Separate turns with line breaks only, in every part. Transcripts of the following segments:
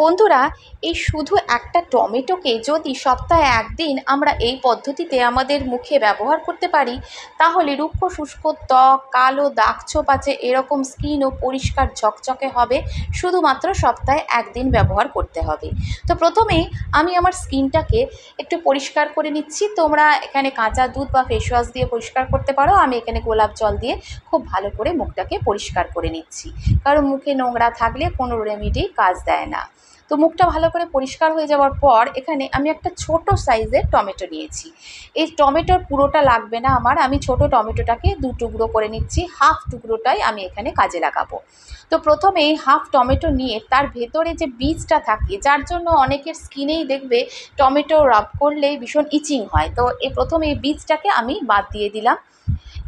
বন্ধুরা, এই শুধু একটা টমেটোকে যদি সপ্তাহে একদিন আমরা এই পদ্ধতিতে আমাদের মুখে ব্যবহার করতে পারি, তাহলে রুক্ষ শুষ্ক ত্বক, কালো দাগছোপ আছে এরকম স্কিনও পরিষ্কার ঝকঝকে হবে। শুধুমাত্র সপ্তাহে একদিন ব্যবহার করতে হবে। তো প্রথমেই আমি আমার স্কিনটাকে একটু পরিষ্কার করে নিচ্ছি। তোমরা এখানে কাঁচা দুধ বা ফেস ওয়াশ দিয়ে পরিষ্কার করতে পারো। আমি এখানে গোলাপ জল দিয়ে খুব ভালো করে মুখটাকে পরিষ্কার করে নিচ্ছি, কারণ মুখে নোংরা থাকলে কোনো রেমেডি কাজ দেয় না। তো মুখটা ভালো করে পরিষ্কার হয়ে যাওয়ার পর এখানে আমি একটা ছোট সাইজের টমেটো নিয়েছি। এই টমেটোর পুরোটা লাগবে না আমার, আমি ছোট টমেটোটাকে 2 টুকরো করে নিচ্ছি। হাফ টুকরোটাই আমি এখানে কাজে লাগাবো। তো প্রথমে এই হাফ টমেটো নিয়ে তার ভেতরে যে বীজটা থাকে, যার জন্য অনেকের স্কিনেই দেখবে টমেটো রাব করলেই ভীষণ ইচিং হয়, তো প্রথমে এই বীজটাকে আমি বাদ দিয়ে দিলাম।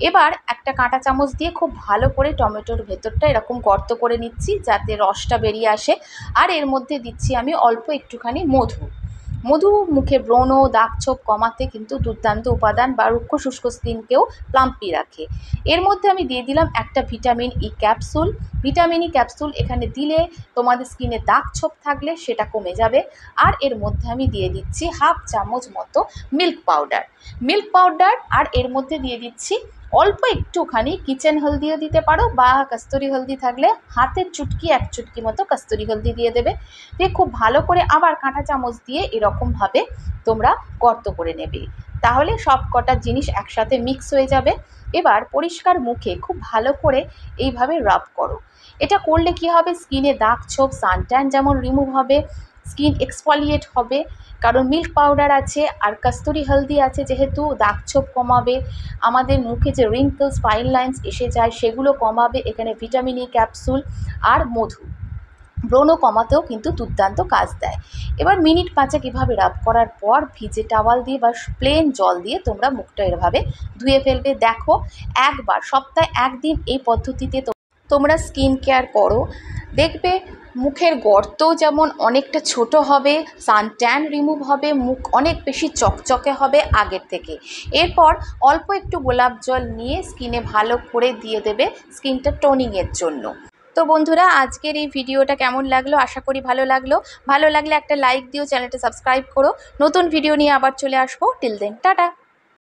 এবার একটা কাঁটা চামচ দিয়ে খুব ভালো করে টমেটোর ভেতরটা এরকম গর্ত করে নিচ্ছি, যাতে রসটা বেরিয়ে আসে। আর এর মধ্যে দিচ্ছি আমি অল্প একটুখানি মধু। মধু মুখে ব্রণ, দাগছোপ কমাতে কিন্তু দুর্দান্ত উপাদান, বা রুক্ষ শুষ্ক স্কিনকেও প্লাম্পি রাখে। এর মধ্যে আমি দিয়ে দিলাম একটা vitamin E capsule. Vitamin E capsule এখানে দিলে তোমাদের স্কিনে দাগছোপ থাকলে সেটা কমে যাবে। আর এর মধ্যে আমি দিয়ে দিচ্ছি হাফ চামচ মতো মিল্ক পাউডার। আর এর মধ্যে দিয়ে দিচ্ছি অল্প একটুখানি কিচেন হলদিও দিতে পারো, বা কস্তুরি হলদি থাকলে হাতের চুটকি 1 চুটকি মতো কস্তুরি হলদি দিয়ে দেবে। দিয়ে খুব ভালো করে আবার কাঁটা চামচ দিয়ে এরকমভাবে তোমরা গর্ত করে নেবে, তাহলে সব কটা জিনিস একসাথে মিক্স হয়ে যাবে। এবার পরিষ্কার মুখে খুব ভালো করে এইভাবে রাব করো। এটা করলে কি হবে, স্কিনে দাগ ছোপ, সানট্যান যেমন রিমুভ হবে, স্কিন এক্সফলিয়েট হবে, কারণ মিল্ক পাউডার আছে আর কস্তুরি হলদি আছে, যেহেতু দাগছোপ কমাবে। আমাদের মুখে যে রিঙ্কলস, ফাইন লাইন্স এসে যায় সেগুলো কমাবে এখানে ভিটামিন ই ক্যাপসুল। আর মধু ব্রণ কমাতেও কিন্তু দুর্দান্ত কাজ দেয়। এবার মিনিট 5 এভাবে রাব করার পর ভিজে টাওয়াল দিয়ে বা প্লেন জল দিয়ে তোমরা মুখটা এভাবে ধুয়ে ফেলবে। দেখো, একবার সপ্তাহে একদিন এই পদ্ধতিতে তোমরা স্কিন কেয়ার করো, দেখবে মুখের গর্তও যেমন অনেকটা ছোট হবে, সানট্যান রিমুভ হবে, মুখ অনেক বেশি চকচকে হবে আগের থেকে। এরপর অল্প একটু গোলাপ জল নিয়ে স্কিনে ভালো করে দিয়ে দেবে স্কিনটা টোনিংয়ের জন্য। তো বন্ধুরা, আজকের এই ভিডিওটা কেমন লাগলো? আশা করি ভালো লাগলো। ভালো লাগলে একটা লাইক দিও, চ্যানেলটা সাবস্ক্রাইব করো। নতুন ভিডিও নিয়ে আবার চলে আসবো। Till then, tata.